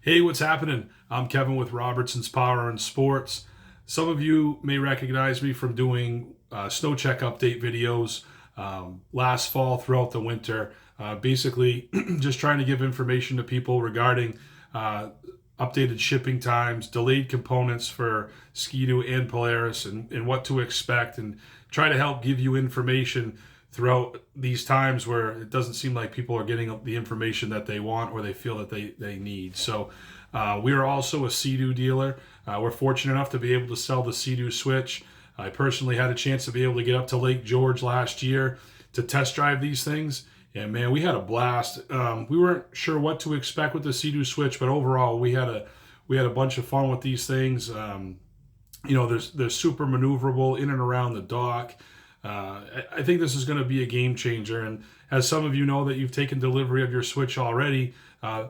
Hey, what's happening? I'm Kevin with Robertson's Power and Sports. Some of you may recognize me from doing snow check update videos last fall throughout the winter. Basically, just trying to give information to people regarding updated shipping times, delayed components for Ski-Doo and Polaris, and what to expect, and try to help give you information throughout these times where it doesn't seem like people are getting the information that they want or they feel that they need. So we are also a Sea-Doo dealer. We're fortunate enough to be able to sell the Sea-Doo Switch. I personally had a chance to be able to get up to Lake George last year to test drive these things. And man, we had a blast. We weren't sure what to expect with the Sea-Doo Switch, but overall we had a bunch of fun with these things. They're super maneuverable in and around the dock. I think this is going to be a game changer, and as some of you know that you've taken delivery of your Switch already,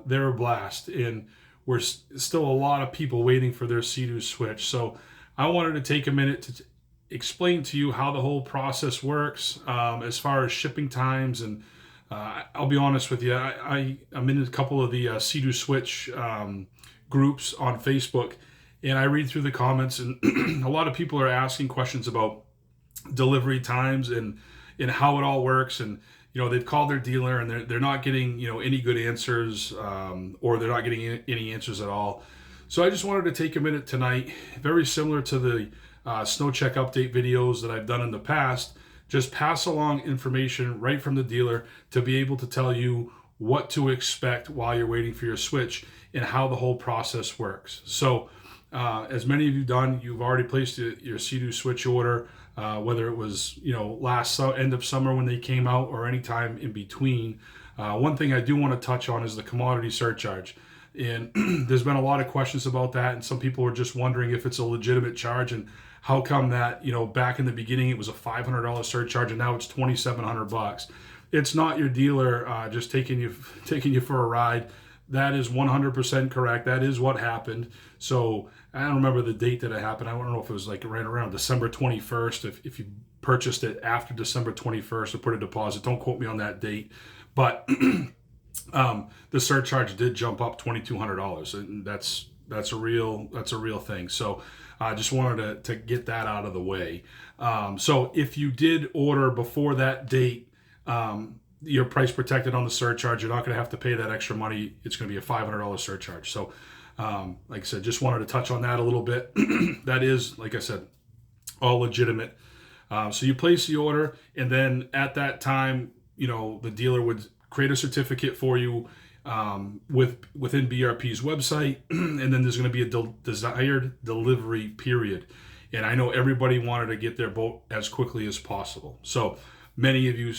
they're a blast, and we're still a lot of people waiting for their Sea-Doo Switch. So I wanted to take a minute to explain to you how the whole process works as far as shipping times, and I'll be honest with you, I'm in a couple of the Sea-Doo Switch groups on Facebook, and I read through the comments, and a lot of people are asking questions about delivery times and how it all works, and they've called their dealer and they're not getting any good answers, or they're not getting any answers at all. So I just wanted to take a minute tonight, very similar to the snow check update videos that I've done in the past, just pass along information right from the dealer to be able to tell you what to expect while you're waiting for your Switch and how the whole process works. So as many of you done, you've already placed your Sea-Doo Switch order, whether it was last end of summer when they came out or any time in between. One thing I do want to touch on is the commodity surcharge, and there's been a lot of questions about that, and some people are just wondering if it's a legitimate charge and how come that back in the beginning it was a $500 surcharge and now it's $2,700. It's not your dealer just taking you for a ride. That is 100% correct. That is what happened. So I don't remember the date that it happened. I don't know if it was like right around December 21st. If you purchased it after December 21st or put a deposit, don't quote me on that date. But the surcharge did jump up $2,200, and that's a real thing. So I just wanted to get that out of the way. So if you did order before that date, you're price protected on the surcharge. You're not going to have to pay that extra money. It's going to be a $500 surcharge. So like I said, just wanted to touch on that a little bit. That is, like I said, all legitimate. So you place the order, and then at that time, the dealer would create a certificate for you within BRP's website, and then there's going to be a desired delivery period. And I know everybody wanted to get their boat as quickly as possible. So many of you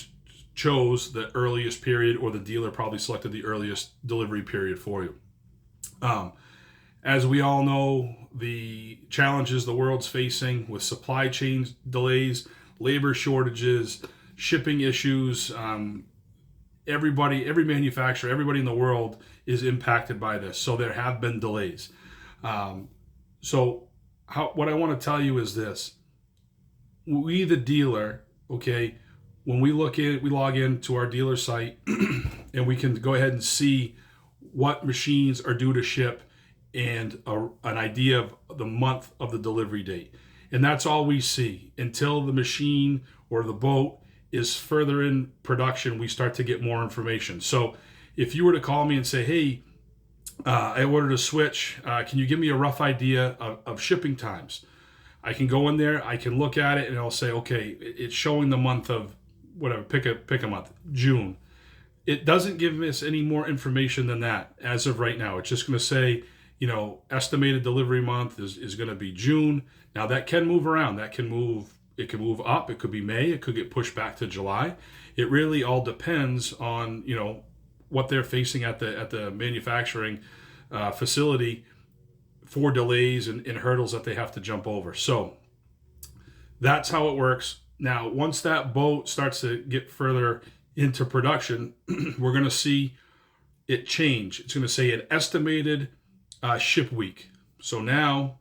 chose the earliest period, or the dealer probably selected the earliest delivery period for you. As we all know, the challenges the world's facing with supply chain delays, labor shortages, shipping issues, every manufacturer, everybody in the world is impacted by this. So there have been delays. What I want to tell you is this: we, the dealer, okay, when we log into our dealer site and we can go ahead and see what machines are due to ship and an idea of the month of the delivery date. And that's all we see until the machine or the boat is further in production. We start to get more information. So if you were to call me and say, hey, I ordered a Switch, can you give me a rough idea of shipping times? I can go in there, I can look at it, and I'll say, okay, it's showing the month of whatever, pick a month, June. It doesn't give us any more information than that as of right now. It's just going to say, estimated delivery month is going to be June. Now that can move around. It can move up. It could be May. It could get pushed back to July. It really all depends on, what they're facing at the manufacturing facility for delays and hurdles that they have to jump over. So that's how it works. Now, once that boat starts to get further into production, we're going to see it change. It's going to say an estimated ship week. So now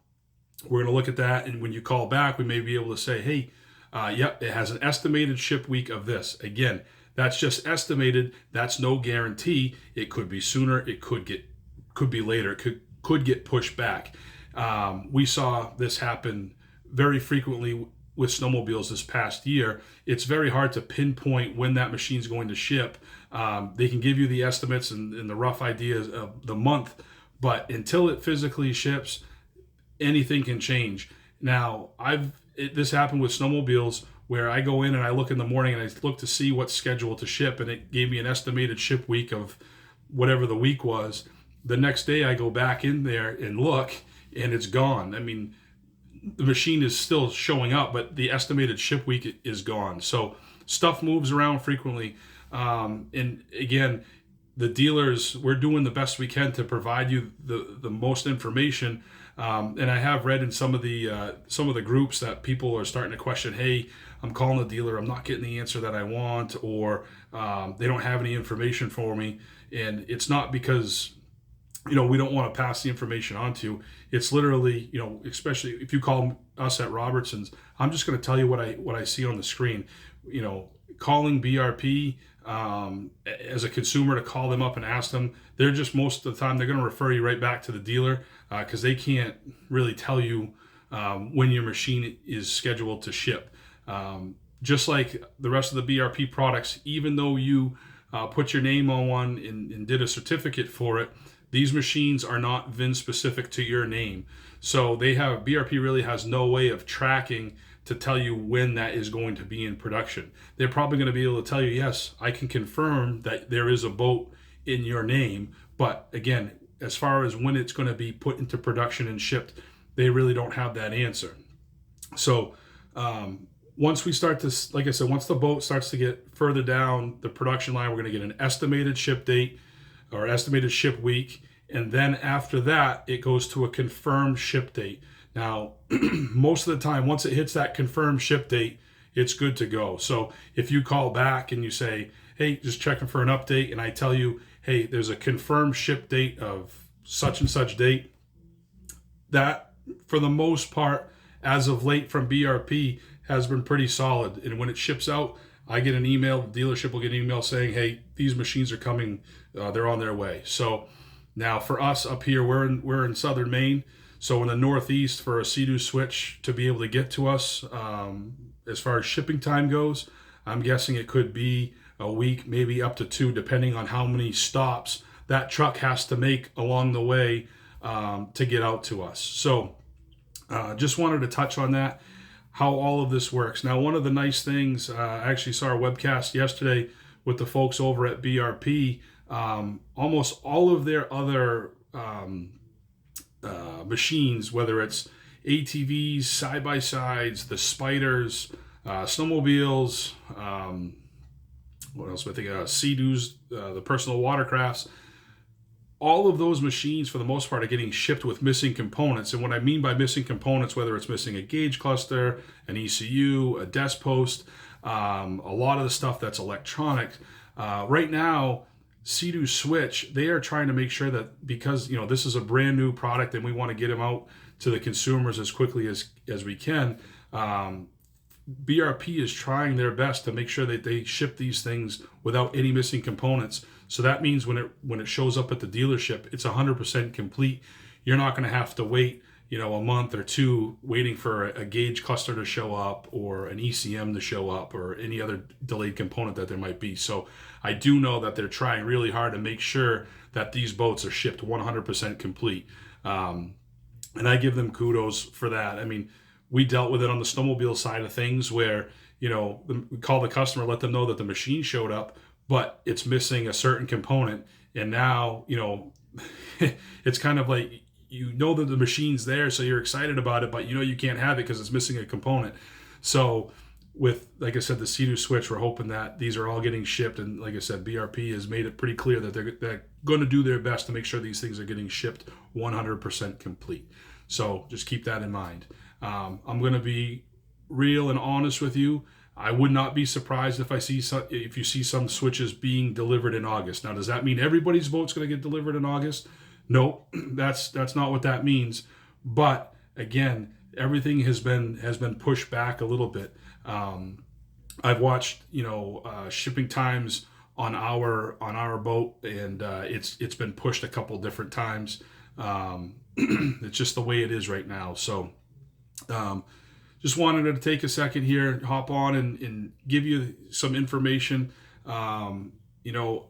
we're going to look at that, and when you call back, we may be able to say, hey, yep, it has an estimated ship week of this. Again, that's just estimated. That's no guarantee. It could be sooner. It could could be later. It could get pushed back. We saw this happen very frequently with snowmobiles this past year. It's very hard to pinpoint when that machine's going to ship. They can give you the estimates and the rough ideas of the month, but until it physically ships, anything can change. Now, this happened with snowmobiles where I go in and I look in the morning and I look to see what's scheduled to ship, and it gave me an estimated ship week of whatever the week was. The next day I go back in there and look, and it's gone. I mean, the machine is still showing up, but the estimated ship week is gone. So stuff moves around frequently. And again, the dealers, we're doing the best we can to provide you the most information. And I have read in some of the groups that people are starting to question, hey, I'm calling the dealer, I'm not getting the answer that I want, or they don't have any information for me. And it's not because, we don't want to pass the information on to you. It's literally, especially if you call us at Robertson's, I'm just going to tell you what I see on the screen. Calling BRP as a consumer, to call them up and ask them, they're just, most of the time, they're going to refer you right back to the dealer because they can't really tell you when your machine is scheduled to ship. Just like the rest of the BRP products, even though you put your name on one and did a certificate for it, these machines are not VIN specific to your name. So BRP really has no way of tracking to tell you when that is going to be in production. They're probably going to be able to tell you, yes, I can confirm that there is a boat in your name. But again, as far as when it's going to be put into production and shipped, they really don't have that answer. So once we start to, like I said, once the boat starts to get further down the production line, we're going to get an estimated ship date or estimated ship week. And then after that, it goes to a confirmed ship date. Now, most of the time, once it hits that confirmed ship date, it's good to go. So if you call back and you say, hey, just checking for an update, and I tell you, hey, there's a confirmed ship date of such and such date, that, for the most part, as of late from BRP, has been pretty solid. And when it ships out, I get an email, the dealership will get an email saying, hey, these machines are coming, they're on their way. So now for us up here, we're in southern Maine. So in the Northeast, for a Sea-Doo Switch to be able to get to us, as far as shipping time goes, I'm guessing it could be a week, maybe up to 2, depending on how many stops that truck has to make along the way to get out to us. So just wanted to touch on that, how all of this works. Now, one of the nice things, I actually saw a webcast yesterday with the folks over at BRP. Almost all of their other machines, whether it's ATVs, side-by-sides, the Spiders, snowmobiles, what else am I thinking? Sea-Doos, the personal watercrafts, all of those machines, for the most part, are getting shipped with missing components. And what I mean by missing components, whether it's missing a gauge cluster, an ECU, a desk post, a lot of the stuff that's electronic. Right now, Sea-Doo Switch, they are trying to make sure that, because this is a brand new product and we want to get them out to the consumers as quickly as we can, BRP is trying their best to make sure that they ship these things without any missing components. So that means when it shows up at the dealership, it's 100% complete. You're not going to have to wait a month or 2 waiting for a gauge cluster to show up or an ECM to show up or any other delayed component that there might be. So I do know that they're trying really hard to make sure that these boats are shipped 100% complete. And I give them kudos for that. I mean, we dealt with it on the snowmobile side of things where, we call the customer, let them know that the machine showed up, but it's missing a certain component. And now, it's kind of like, that the machine's there, so you're excited about it, but you can't have it because it's missing a component. So with, like I said, the Sea-Doo Switch, we're hoping that these are all getting shipped. And like I said, BRP has made it pretty clear that they're going to do their best to make sure these things are getting shipped 100% complete. So just keep that in mind. I'm going to be real and honest with you. I would not be surprised if you see some Switches being delivered in August. Now, does that mean everybody's boat's going to get delivered in August? No, that's not what that means. But again, everything has been pushed back a little bit. I've watched shipping times on our boat, and it's been pushed a couple different times. It's just the way it is right now. So just wanted to take a second here, hop on and give you some information. You know,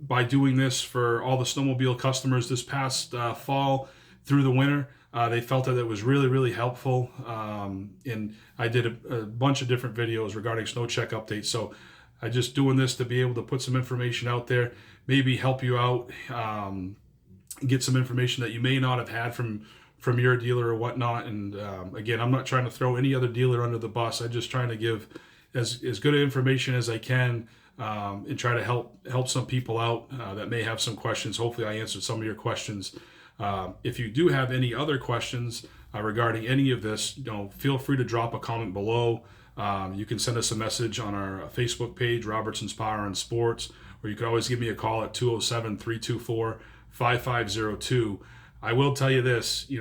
by doing this for all the snowmobile customers this past fall through the winter, they felt that it was really, really helpful. And I did a bunch of different videos regarding snow check updates. So I just doing this to be able to put some information out there, maybe help you out, get some information that you may not have had from your dealer or whatnot. And again, I'm not trying to throw any other dealer under the bus. I'm just trying to give as good information as I can, and try to help some people out that may have some questions. Hopefully I answered some of your questions. If you do have any other questions regarding any of this, feel free to drop a comment below. You can send us a message on our Facebook page, Robertson's Power and Sports, or you can always give me a call at 207-324-5502. I will tell you this,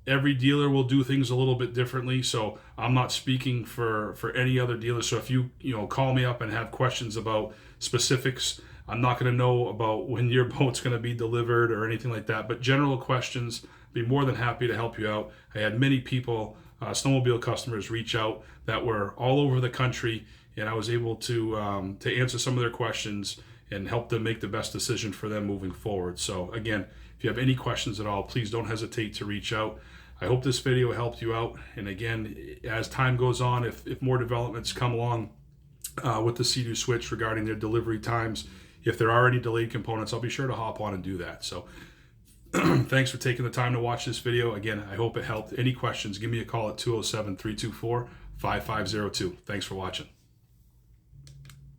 every dealer will do things a little bit differently, so I'm not speaking for any other dealer. So if you call me up and have questions about specifics, I'm not going to know about when your boat's going to be delivered or anything like that. But general questions, be more than happy to help you out. I had many people, snowmobile customers, reach out that were all over the country, and I was able to answer some of their questions and help them make the best decision for them moving forward. So again, if you have any questions at all, please don't hesitate to reach out. I hope this video helped you out. And again, as time goes on, if more developments come along with the Sea-Doo Switch regarding their delivery times, if there are any delayed components, I'll be sure to hop on and do that. So thanks for taking the time to watch this video. Again, I hope it helped. Any questions, give me a call at 207-324-5502. Thanks for watching.